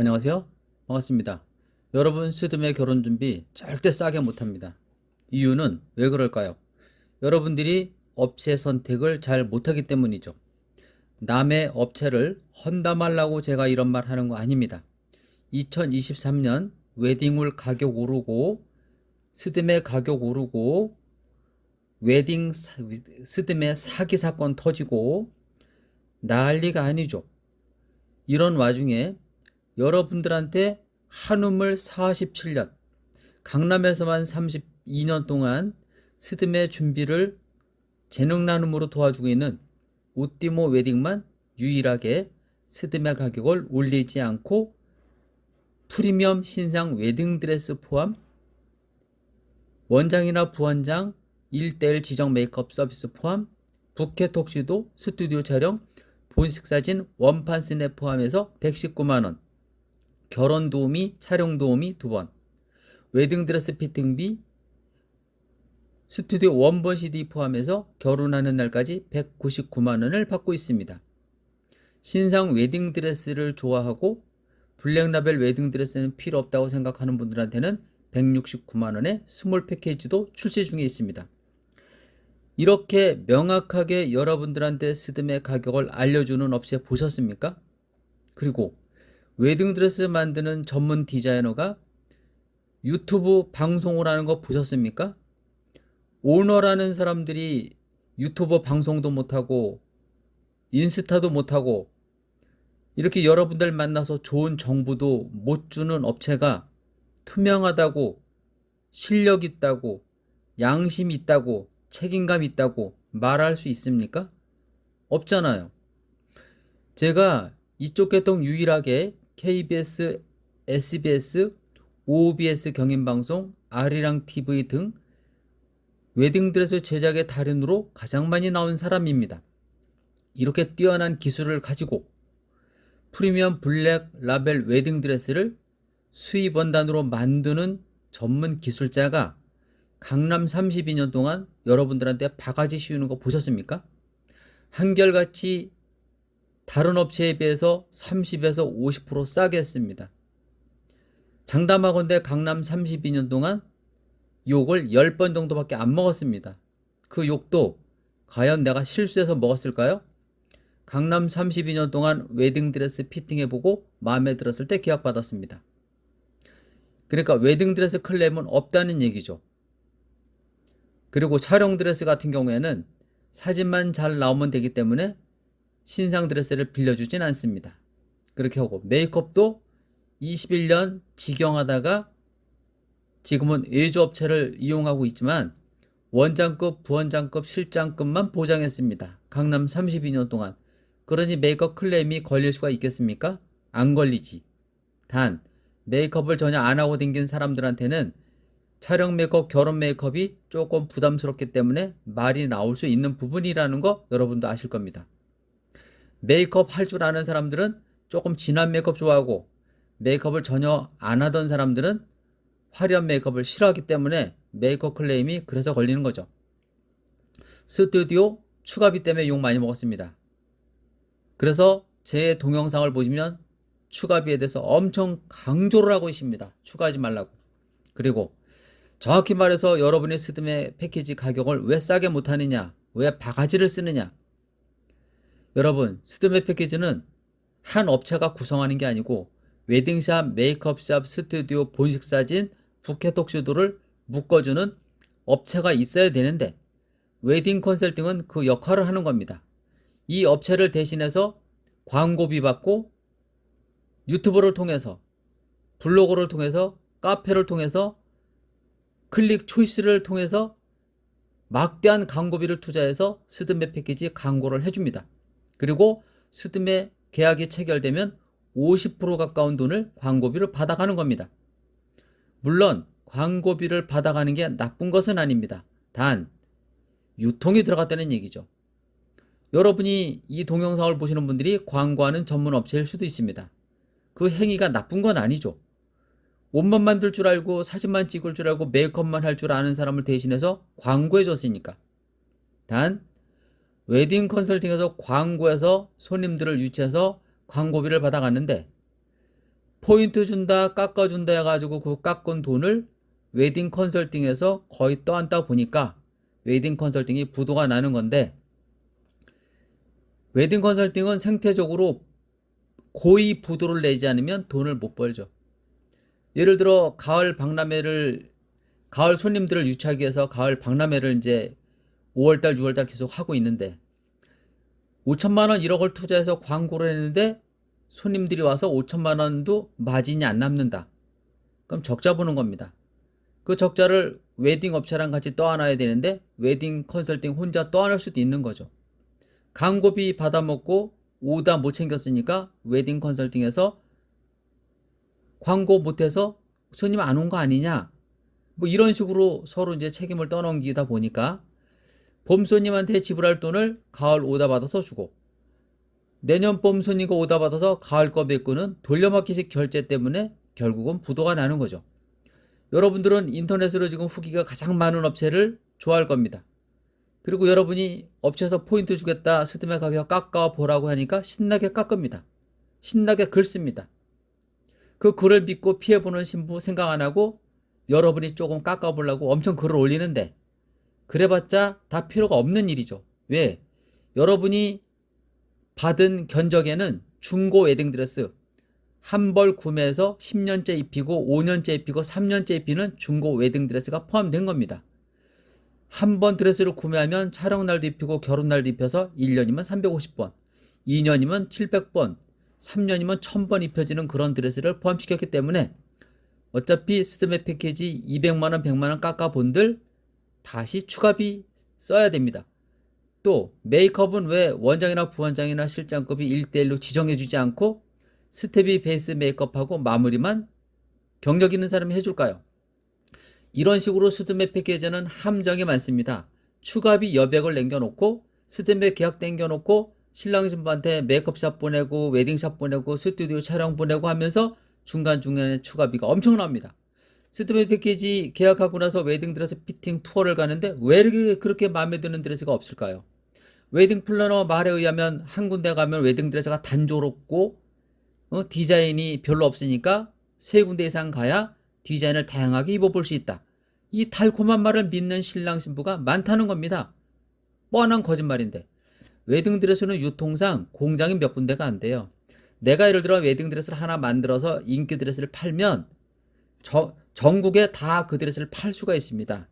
안녕하세요. 반갑습니다. 여러분, 스드메 결혼 준비 절대 싸게 못합니다. 이유는 왜 그럴까요? 여러분들이 업체 선택을 잘 못하기 때문이죠. 남의 업체를 헌담하려고 제가 이런 말 하는 거 아닙니다. 2023년 웨딩홀 가격 오르고 스드메 가격 오르고 스드메 사기 사건 터지고 난리가 아니죠. 이런 와중에 여러분들한테 한우물 47년, 강남에서만 32년 동안 스드메 준비를 재능 나눔으로 도와주고 있는 우띠모 웨딩만 유일하게 스드메 가격을 올리지 않고 프리미엄 신상 웨딩드레스 포함 원장이나 부원장 1:1 지정 메이크업 서비스 포함 부케 톡시도 스튜디오 촬영 본식 사진 원판 스냅 포함해서 119만원, 결혼 도우미 촬영 도우미 2번, 웨딩드레스 피팅비 스튜디오 원본 CD 포함해서 결혼하는 날까지 199만원을 받고 있습니다. 신상 웨딩드레스를 좋아하고 블랙라벨 웨딩드레스는 필요 없다고 생각하는 분들한테는 169만원의 스몰 패키지도 출시 중에 있습니다. 이렇게 명확하게 여러분들한테 스드메 가격을 알려주는 업체 보셨습니까? 그리고 웨딩드레스 만드는 전문 디자이너가 유튜브 방송을 하는 거 보셨습니까? 오너라는 사람들이 유튜버 방송도 못하고 인스타도 못하고 이렇게 여러분들 만나서 좋은 정보도 못 주는 업체가 투명하다고, 실력 있다고, 양심 있다고, 책임감 있다고 말할 수 있습니까? 없잖아요. 제가 이쪽 계통 유일하게 KBS, SBS, OBS 경인방송, 아리랑 TV 등 웨딩드레스 제작의 달인으로 가장 많이 나온 사람입니다. 이렇게 뛰어난 기술을 가지고 프리미엄 블랙 라벨 웨딩드레스를 수입 원단으로 만드는 전문 기술자가 강남 32년 동안 여러분들한테 바가지 씌우는 거 보셨습니까? 한결같이 다른 업체에 비해서 30에서 50% 싸게 했습니다. 장담하건대 강남 32년 동안 욕을 10번 정도밖에 안 먹었습니다. 그 욕도 과연 내가 실수해서 먹었을까요? 강남 32년 동안 웨딩드레스 피팅해보고 마음에 들었을 때 계약받았습니다. 그러니까 웨딩드레스 클램은 없다는 얘기죠. 그리고 촬영 드레스 같은 경우에는 사진만 잘 나오면 되기 때문에 신상 드레스를 빌려주진 않습니다. 그렇게 하고 메이크업도 21년 직영하다가 지금은 외주업체를 이용하고 있지만 원장급, 부원장급, 실장급만 보장했습니다. 강남 32년 동안. 그러니 메이크업 클레임이 걸릴 수가 있겠습니까? 안 걸리지. 단 메이크업을 전혀 안 하고 댕긴 사람들한테는 촬영 메이크업, 결혼 메이크업이 조금 부담스럽기 때문에 말이 나올 수 있는 부분이라는 거 여러분도 아실 겁니다. 메이크업 할 줄 아는 사람들은 조금 진한 메이크업 좋아하고 메이크업을 전혀 안 하던 사람들은 화려한 메이크업을 싫어하기 때문에 메이크업 클레임이 그래서 걸리는 거죠. 스튜디오 추가비 때문에 욕 많이 먹었습니다. 그래서 제 동영상을 보시면 추가비에 대해서 엄청 강조를 하고 있습니다. 추가하지 말라고. 그리고 정확히 말해서 여러분의 스드메 패키지 가격을 왜 싸게 못하느냐, 왜 바가지를 쓰느냐. 여러분, 스드메 패키지는 한 업체가 구성하는 게 아니고 웨딩샵, 메이크업샵, 스튜디오, 본식 사진, 부케 톡쇼도를 묶어주는 업체가 있어야 되는데 웨딩 컨설팅은 그 역할을 하는 겁니다. 이 업체를 대신해서 광고비 받고 유튜브를 통해서, 블로그를 통해서, 카페를 통해서, 클릭 초이스를 통해서 막대한 광고비를 투자해서 스드메 패키지 광고를 해줍니다. 그리고 스드메 계약이 체결되면 50% 가까운 돈을 광고비를 받아가는 겁니다. 물론 광고비를 받아가는 게 나쁜 것은 아닙니다. 단 유통이 들어갔다는 얘기죠. 여러분이 이 동영상을 보시는 분들이 광고하는 전문 업체일 수도 있습니다. 그 행위가 나쁜 건 아니죠. 옷만 만들 줄 알고 사진만 찍을 줄 알고 메이크업만 할 줄 아는 사람을 대신해서 광고해 줬으니까. 단 웨딩 컨설팅에서 광고해서 손님들을 유치해서 광고비를 받아갔는데 포인트 준다, 깎아준다 해가지고 그 깎은 돈을 웨딩 컨설팅에서 거의 떠안다 보니까 웨딩 컨설팅이 부도가 나는 건데, 웨딩 컨설팅은 생태적으로 고의 부도를 내지 않으면 돈을 못 벌죠. 예를 들어 가을 손님들을 유치하기 위해서 가을 박람회를 이제 5월달, 6월달 계속 하고 있는데 5천만 원, 1억을 투자해서 광고를 했는데 손님들이 와서 5천만 원도 마진이 안 남는다. 그럼 적자 보는 겁니다. 그 적자를 웨딩 업체랑 같이 떠안아야 되는데 웨딩 컨설팅 혼자 떠안을 수도 있는 거죠. 광고비 받아먹고 오다 못 챙겼으니까 웨딩 컨설팅에서 광고 못해서 손님 안 온 거 아니냐, 뭐 이런 식으로 서로 이제 책임을 떠넘기다 보니까 봄 손님한테 지불할 돈을 가을 오다 받아서 주고, 내년 봄 손님과 오다 받아서 가을 거 메꾸는 돌려막기식 결제 때문에 결국은 부도가 나는 거죠. 여러분들은 인터넷으로 지금 후기가 가장 많은 업체를 좋아할 겁니다. 그리고 여러분이 업체에서 포인트 주겠다, 스드메 가격 깎아 보라고 하니까 신나게 깎습니다. 신나게 글 씁니다. 그 글을 믿고 피해보는 신부 생각 안 하고 여러분이 조금 깎아보려고 엄청 글을 올리는데, 그래봤자 다 필요가 없는 일이죠. 왜? 여러분이 받은 견적에는 중고 웨딩드레스 한 벌 구매해서 10년째 입히고 5년째 입히고 3년째 입히는 중고 웨딩드레스가 포함된 겁니다. 한 번 드레스를 구매하면 촬영날도 입히고 결혼날도 입혀서 1년이면 350번, 2년이면 700번, 3년이면 1000번 입혀지는 그런 드레스를 포함시켰기 때문에 어차피 스드메 패키지 200만원, 100만원 깎아본들 다시 추가비 써야 됩니다. 또 메이크업은 왜 원장이나 부원장이나 실장급이 1대1로 지정해주지 않고 스텝이 베이스 메이크업하고 마무리만 경력 있는 사람이 해줄까요? 이런 식으로 스드메 패키지는 함정이 많습니다. 추가비 여백을 남겨놓고 스드메 계약 땡겨놓고 신랑 신부한테 메이크업샵 보내고 웨딩샵 보내고 스튜디오 촬영 보내고 하면서 중간중간에 추가비가 엄청납니다. 스드메 패키지 계약하고 나서 웨딩 드레스 피팅 투어를 가는데 왜 이렇게 그렇게 마음에 드는 드레스가 없을까요? 웨딩 플래너 말에 의하면 한 군데 가면 웨딩 드레스가 단조롭고 디자인이 별로 없으니까 세 군데 이상 가야 디자인을 다양하게 입어볼 수 있다. 이 달콤한 말을 믿는 신랑 신부가 많다는 겁니다. 뻔한 거짓말인데. 웨딩 드레스는 유통상 공장이 몇 군데가 안 돼요. 내가 예를 들어 웨딩 드레스를 하나 만들어서 인기 드레스를 팔면 전국에 다 그 드레스를 팔 수가 있습니다.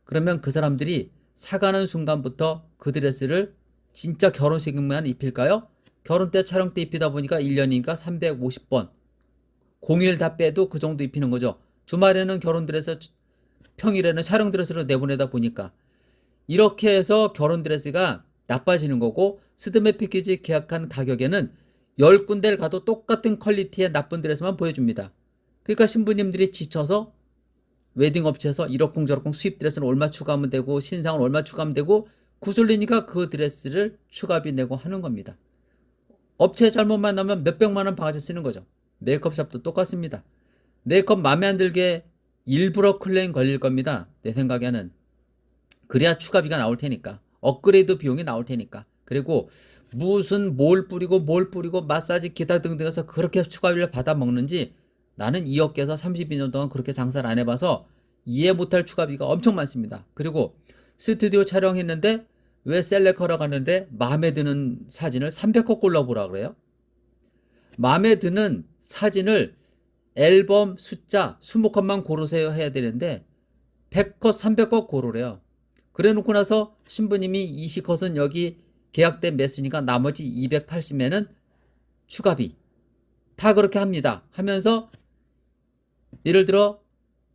그러면 그 사람들이 사가는 순간부터 그 드레스를 진짜 결혼식만 입힐까요? 결혼 때 촬영 때 입히다 보니까 1년이니까 350번. 공휴일 다 빼도 그 정도 입히는 거죠. 주말에는 결혼 드레스, 평일에는 촬영 드레스로 내보내다 보니까 이렇게 해서 결혼 드레스가 나빠지는 거고, 스드메 패키지 계약한 가격에는 10군데를 가도 똑같은 퀄리티의 나쁜 드레스만 보여줍니다. 그러니까 신부님들이 지쳐서 웨딩 업체에서 이러쿵저러쿵 수입 드레스는 얼마 추가하면 되고 신상은 얼마 추가하면 되고 구슬리니까 그 드레스를 추가비 내고 하는 겁니다. 업체 잘못만 나면 몇백만 원 바가지 쓰는 거죠. 메이크업샵도 똑같습니다. 메이크업 마음에 안 들게 일부러 클레임 걸릴 겁니다. 내 생각에는. 그래야 추가비가 나올 테니까. 업그레이드 비용이 나올 테니까. 그리고 무슨 뭘 뿌리고 마사지 기타 등등 해서 그렇게 추가비를 받아 먹는지 나는 이 업계에서 32년 동안 그렇게 장사를 안 해봐서 이해 못할 추가비가 엄청 많습니다. 그리고 스튜디오 촬영했는데 왜 셀렉하러 가는데 마음에 드는 사진을 300컷 골라보라 그래요? 마음에 드는 사진을 앨범 숫자 20컷만 고르세요 해야 되는데 100컷, 300컷 고르래요. 그래 놓고 나서 신부님이 20컷은 여기 계약된 매수니까 나머지 280매는 추가비. 다 그렇게 합니다. 하면서 예를 들어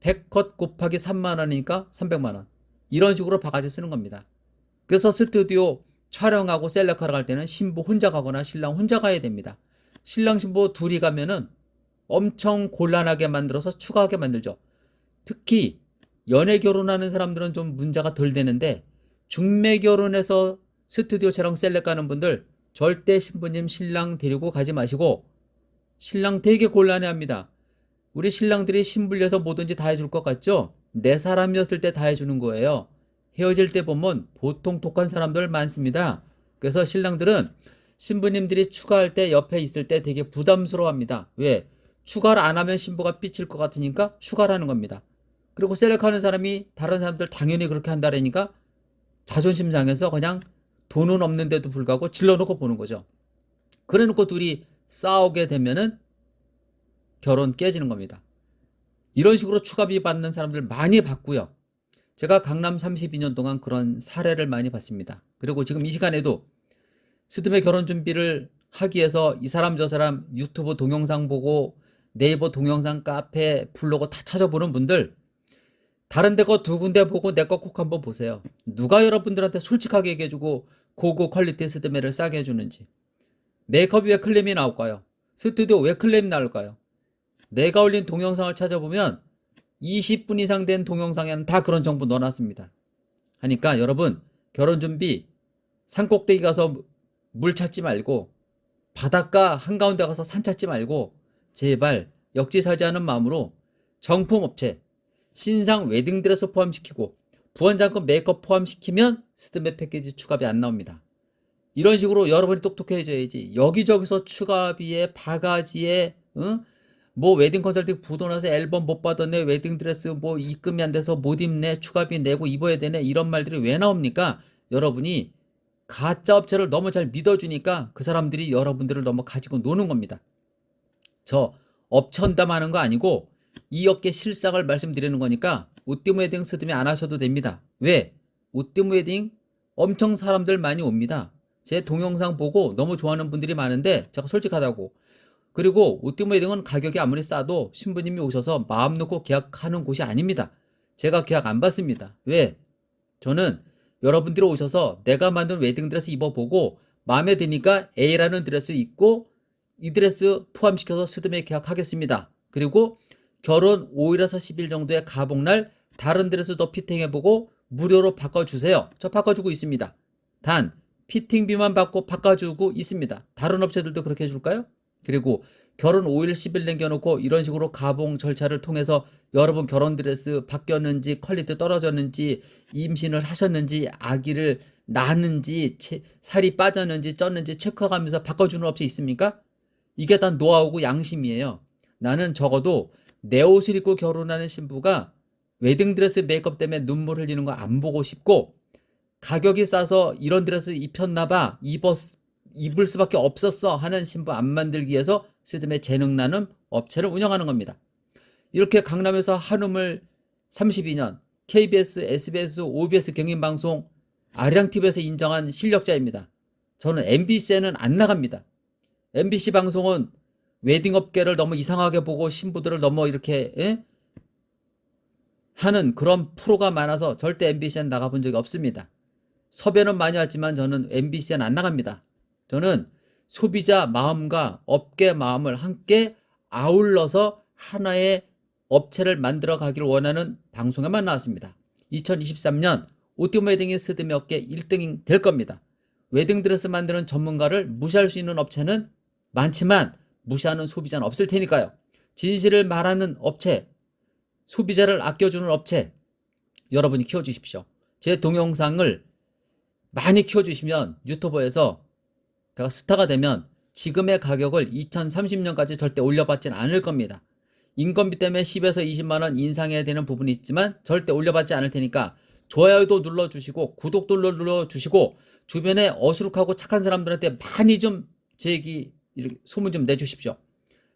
100컷 곱하기 3만원이니까 300만원. 이런 식으로 바가지 쓰는 겁니다. 그래서 스튜디오 촬영하고 셀렉하러 갈 때는 신부 혼자 가거나 신랑 혼자 가야 됩니다. 신랑 신부 둘이 가면은 엄청 곤란하게 만들어서 추가하게 만들죠. 특히 연애 결혼하는 사람들은 좀 문제가 덜 되는데 중매 결혼해서 스튜디오 촬영 셀렉 가는 분들 절대 신부님 신랑 데리고 가지 마시고, 신랑 되게 곤란해합니다. 우리 신랑들이 신불려서 뭐든지 다 해줄 것 같죠? 내 사람이었을 때 다 해주는 거예요. 헤어질 때 보면 보통 독한 사람들 많습니다. 그래서 신랑들은 신부님들이 추가할 때 옆에 있을 때 되게 부담스러워합니다. 왜? 추가를 안 하면 신부가 삐칠 것 같으니까 추가를 하는 겁니다. 그리고 셀렉하는 사람이 다른 사람들 당연히 그렇게 한다라니까 자존심 상해서 그냥 돈은 없는데도 불구하고 질러놓고 보는 거죠. 그래놓고 둘이 싸우게 되면은 결혼 깨지는 겁니다. 이런 식으로 추가비 받는 사람들 많이 봤고요. 제가 강남 32년 동안 그런 사례를 많이 봤습니다. 그리고 지금 이 시간에도 스드메 결혼 준비를 하기 위해서 이 사람 저 사람 유튜브 동영상 보고 네이버 동영상 카페 블로그 다 찾아보는 분들 다른 데 거 두 군데 보고 내 거 꼭 한번 보세요. 누가 여러분들한테 솔직하게 얘기해주고 고고 퀄리티 스드메를 싸게 해주는지. 메이크업이 왜 클램이 나올까요? 스튜디오 왜 클램이 나올까요? 내가 올린 동영상을 찾아보면 20분 이상 된 동영상에는 다 그런 정보 넣어놨습니다. 하니까 여러분 결혼 준비 산꼭대기 가서 물 찾지 말고 바닷가 한가운데 가서 산 찾지 말고 제발 역지사지하는 마음으로 정품업체 신상 웨딩드레스 포함시키고 부원장급 메이크업 포함시키면 스드메 패키지 추가비 안 나옵니다. 이런 식으로 여러분이 똑똑해져야지. 여기저기서 추가비에 바가지에 뭐 웨딩 컨설팅 부도 나서 앨범 못 받았네, 웨딩 드레스 뭐 입금이 안 돼서 못 입네, 추가비 내고 입어야 되네, 이런 말들이 왜 나옵니까? 여러분이 가짜 업체를 너무 잘 믿어주니까 그 사람들이 여러분들을 너무 가지고 노는 겁니다. 저 업체 헌담하는 거 아니고 이 업계 실상을 말씀드리는 거니까 우띠무 웨딩 스드메 안 하셔도 됩니다. 왜? 우띠무 웨딩 엄청 사람들 많이 옵니다. 제 동영상 보고 너무 좋아하는 분들이 많은데 제가 솔직하다고. 그리고 우띠무 웨딩은 가격이 아무리 싸도 신부님이 오셔서 마음 놓고 계약하는 곳이 아닙니다. 제가 계약 안 받습니다. 왜? 저는 여러분들이 오셔서 내가 만든 웨딩 드레스 입어보고 마음에 드니까 A라는 드레스 입고 이 드레스 포함시켜서 스드메 계약하겠습니다. 그리고 결혼 5일에서 10일 정도의 가복날 다른 드레스 더 피팅해보고 무료로 바꿔주세요. 저 바꿔주고 있습니다. 단 피팅비만 받고 바꿔주고 있습니다. 다른 업체들도 그렇게 해줄까요? 그리고 결혼 5일 10일 남겨놓고 이런 식으로 가봉 절차를 통해서 여러분 결혼 드레스 바뀌었는지 퀄리티 떨어졌는지 임신을 하셨는지 아기를 낳았는지 살이 빠졌는지 쪘는지 체크하면서 바꿔주는 업체 있습니까? 이게 다 노하우고 양심이에요. 나는 적어도 내 옷을 입고 결혼하는 신부가 웨딩드레스 메이크업 때문에 눈물 흘리는 거 안 보고 싶고 가격이 싸서 이런 드레스 입혔나봐 입을 수밖에 없었어 하는 신부 안 만들기 위해서 스드메 재능나는 업체를 운영하는 겁니다. 이렇게 강남에서 한우물 32년 KBS, SBS, OBS 경인방송 아리랑TV에서 인정한 실력자입니다. 저는 MBC에는 안 나갑니다. MBC 방송은 웨딩업계를 너무 이상하게 보고 신부들을 너무 이렇게 하는 그런 프로가 많아서 절대 MBC에는 나가본 적이 없습니다. 섭외는 많이 왔지만 저는 MBC에는 안 나갑니다. 저는 소비자 마음과 업계 마음을 함께 아울러서 하나의 업체를 만들어 가기를 원하는 방송에만 나왔습니다. 2023년 우띠무 웨딩이 스드메 업계 1등이 될 겁니다. 웨딩드레스 만드는 전문가를 무시할 수 있는 업체는 많지만 무시하는 소비자는 없을 테니까요. 진실을 말하는 업체, 소비자를 아껴주는 업체 여러분이 키워주십시오. 제 동영상을 많이 키워주시면 유튜버에서 제가 스타가 되면 지금의 가격을 2030년까지 절대 올려받지는 않을 겁니다. 인건비 때문에 10에서 20만원 인상해야 되는 부분이 있지만 절대 올려받지 않을 테니까 좋아요도 눌러주시고 구독도 눌러주시고 주변에 어수룩하고 착한 사람들한테 많이 좀 제 얘기 이렇게 소문 좀 내주십시오.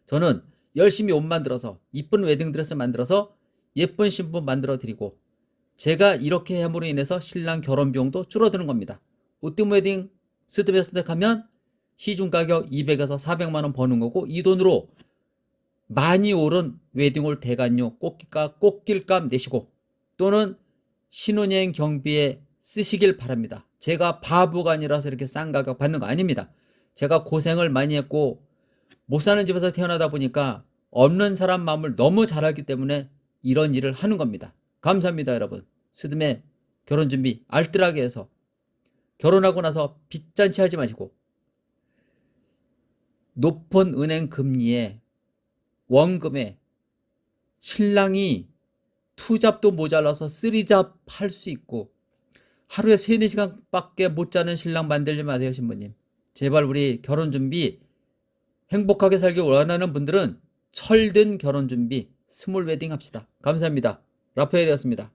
저는 열심히 옷 만들어서 이쁜 웨딩드레스 만들어서 예쁜 신부 만들어 드리고 제가 이렇게 함으로 인해서 신랑 결혼 비용도 줄어드는 겁니다. 우띠무 웨딩 스드메 선택하면 시중 가격 200에서 400만원 버는 거고 이 돈으로 많이 오른 웨딩홀 대관료 꽃길값 내시고 또는 신혼여행 경비에 쓰시길 바랍니다. 제가 바보가 아니라서 이렇게 싼 가격 받는 거 아닙니다. 제가 고생을 많이 했고 못 사는 집에서 태어나다 보니까 없는 사람 마음을 너무 잘 알기 때문에 이런 일을 하는 겁니다. 감사합니다, 여러분. 스드메 결혼 준비 알뜰하게 해서 결혼하고 나서 빚잔치 하지 마시고 높은 은행 금리에 원금에 신랑이 투잡도 모자라서 쓰리잡 할 수 있고 하루에 3, 4시간밖에 못 자는 신랑 만들지 마세요, 신부님. 제발 우리 결혼 준비 행복하게 살기 원하는 분들은 철든 결혼 준비 스몰 웨딩 합시다. 감사합니다. 라파엘이었습니다.